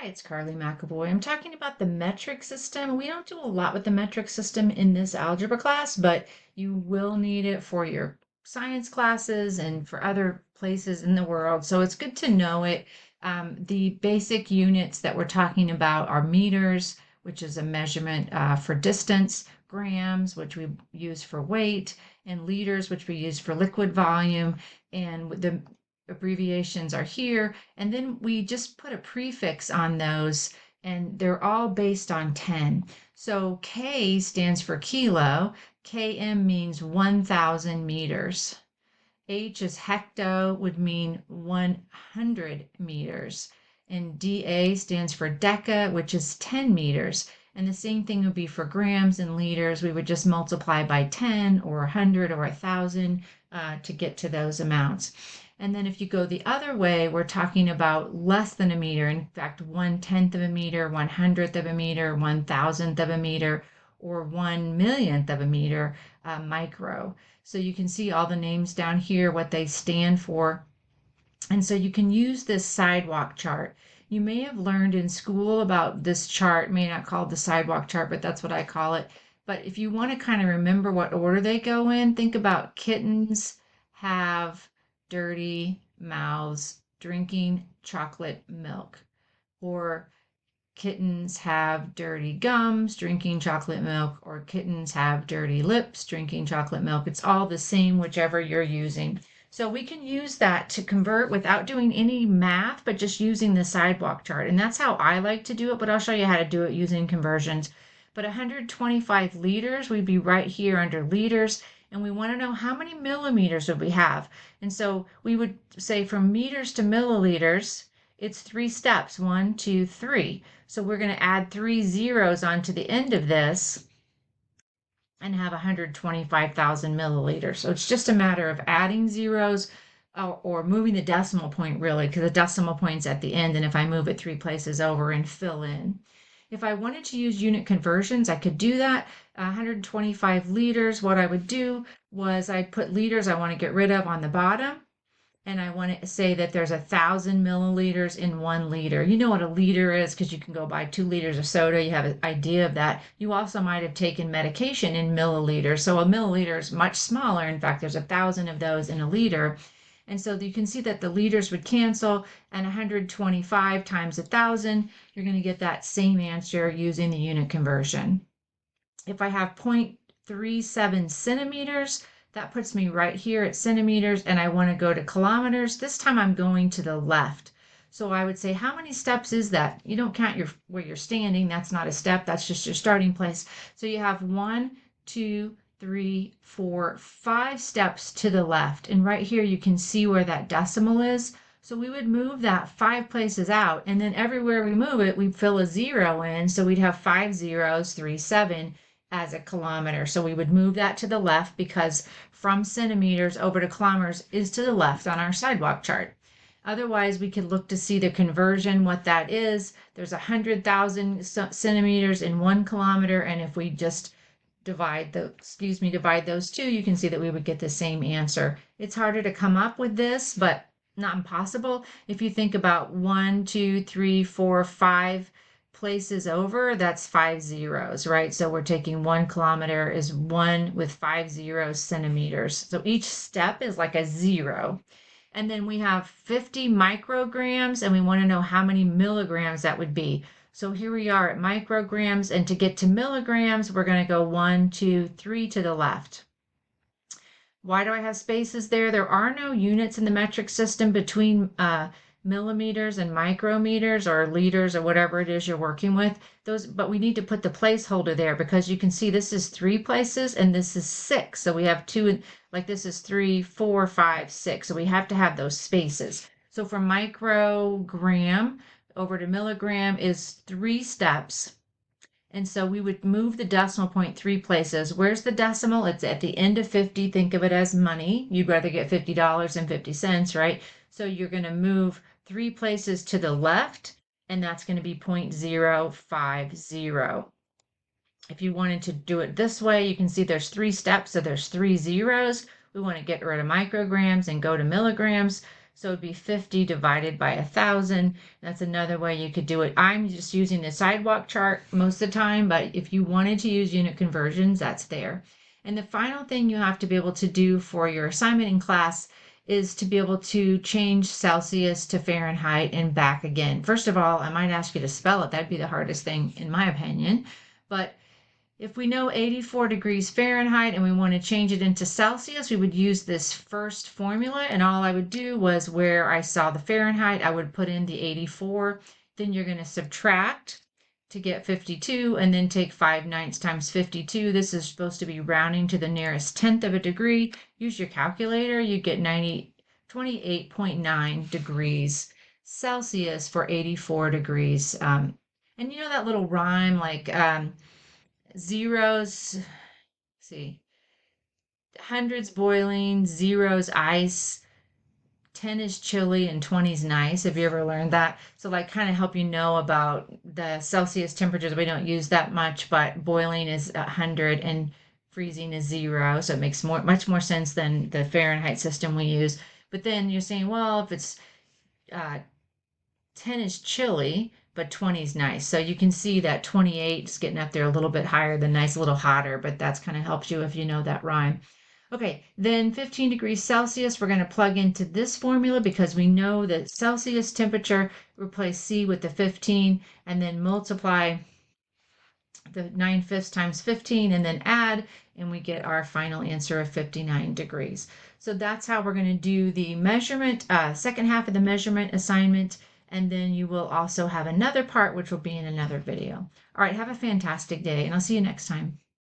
Hi, it's Carly McAvoy. I'm talking about the metric system. We don't do a lot with the metric system in this algebra class, but you will need it for your science classes and for other places in the world. So it's good to know it. The basic units that we're talking about are meters, which is a measurement for distance, grams, which we use for weight, and liters, which we use for liquid volume. And the abbreviations are here, and then we just put a prefix on those, and they're all based on 10. So K stands for kilo, km means 1,000 meters. H is hecto, would mean 100 meters. And DA stands for deca, which is 10 meters. And the same thing would be for grams and liters. We would just multiply by 10 or 100 or 1,000 to get to those amounts. And then if you go the other way, we're talking about less than a meter. In fact, 1/10 of a meter, 1/100th of a meter, 1,000th of a meter, or 1 millionth of a meter, micro. So you can see all the names down here, what they stand for. And so you can use this sidewalk chart. You may have learned in school about this chart, may not call it the sidewalk chart, but that's what I call it. But if you want to kind of remember what order they go in, think about kittens have dirty mouths drinking chocolate milk, or kittens have dirty gums drinking chocolate milk, or kittens have dirty lips drinking chocolate milk. It's all the same, whichever you're using. So we can use that to convert without doing any math, but just using the sidewalk chart. And that's how I like to do it, but I'll show you how to do it using conversions. But 125 liters, we'd be right here under liters, and we want to know how many millimeters would we have. And so we would say from meters to milliliters, it's 3 steps, 1, 2, 3. So we're going to add 3 zeros onto the end of this and have 125,000 milliliters. So it's just a matter of adding zeros or moving the decimal point, really, because the decimal point's at the end, and if I move it 3 places over and fill in. If I wanted to use unit conversions, I could do that. 125 liters, what I would do was I'd put liters I want to get rid of on the bottom, and I want to say that there's 1,000 milliliters in 1 liter. You know what a liter is because you can go buy 2 liters of soda. You have an idea of that. You also might have taken medication in milliliters. So a milliliter is much smaller. In fact, there's 1,000 of those in a liter. And so you can see that the liters would cancel, and 125 times 1,000, you're going to get that same answer using the unit conversion. If I have 0.37 centimeters, that puts me right here at centimeters, and I want to go to kilometers. This time I'm going to the left. So I would say, how many steps is that? You don't count where you're standing. That's not a step. That's just your starting place. So you have 1, 2, 3, 4, 5 steps to the left. And right here you can see where that decimal is. So we would move that 5 places out, and then everywhere we move it, we fill a 0 in. So we'd have 5 zeros, 3, 7 as a kilometer. So we would move that to the left because from centimeters over to kilometers is to the left on our sidewalk chart. Otherwise, we could look to see the conversion, what that is. There's 100,000 centimeters in 1 kilometer, and if we just divide those two, you can see that we would get the same answer. It's harder to come up with this, but not impossible. If you think about 1, 2, 3, 4, 5 places over, that's 5 zeros, right? So we're taking 1 kilometer is 1 with 5 zeros centimeters. So each step is like a 0. And then we have 50 micrograms, and we want to know how many milligrams that would be. So here we are at micrograms, and to get to milligrams, we're going to go 1, 2, 3 to the left. Why do I have spaces there? There are no units in the metric system between millimeters and micrometers or liters or whatever it is you're working with. But we need to put the placeholder there because you can see this is 3 places and this is 6. So we have 2, like this is 3, 4, 5, 6. So we have to have those spaces. So from microgram over to milligram is 3 steps. And so we would move the decimal point 3 places. Where's the decimal? It's at the end of 50. Think of it as money. You'd rather get $50 than 50 cents, right? So you're going to move 3 places to the left, and that's going to be 0.050. If you wanted to do it this way, you can see there's 3 steps, so there's 3 zeros. We want to get rid of micrograms and go to milligrams. So it'd be 50 divided by 1,000. That's another way you could do it. I'm just using the sidewalk chart most of the time, but if you wanted to use unit conversions, that's there. And the final thing you have to be able to do for your assignment in class is to be able to change Celsius to Fahrenheit and back again. First of all, I might ask you to spell it. That'd be the hardest thing in my opinion. But if we know 84 degrees Fahrenheit and we want to change it into Celsius, we would use this first formula. And all I would do was where I saw the Fahrenheit, I would put in the 84. Then you're going to subtract to get 52 and then take 5/9 times 52. This is supposed to be rounding to the nearest tenth of a degree. Use your calculator. You get 28.9 degrees Celsius for 84 degrees. And you know that little rhyme like zeros, see, hundreds boiling, zeros ice, 10 is chilly and 20 is nice. Have you ever learned that? So like kind of help you know about the Celsius temperatures. We don't use that much, but boiling is 100 and freezing is 0. So it makes much more sense than the Fahrenheit system we use. But then you're saying, well, if it's 10 is chilly, but 20 is nice. So you can see that 28 is getting up there a little bit higher than nice, a little hotter, but that's kind of helps you if you know that rhyme. Okay, then 15 degrees Celsius, we're going to plug into this formula because we know that Celsius temperature, replace C with the 15 and then multiply the 9/5 times 15 and then add, and we get our final answer of 59 degrees. So that's how we're going to do the measurement, second half of the measurement assignment, and then you will also have another part which will be in another video. All right, have a fantastic day, and I'll see you next time.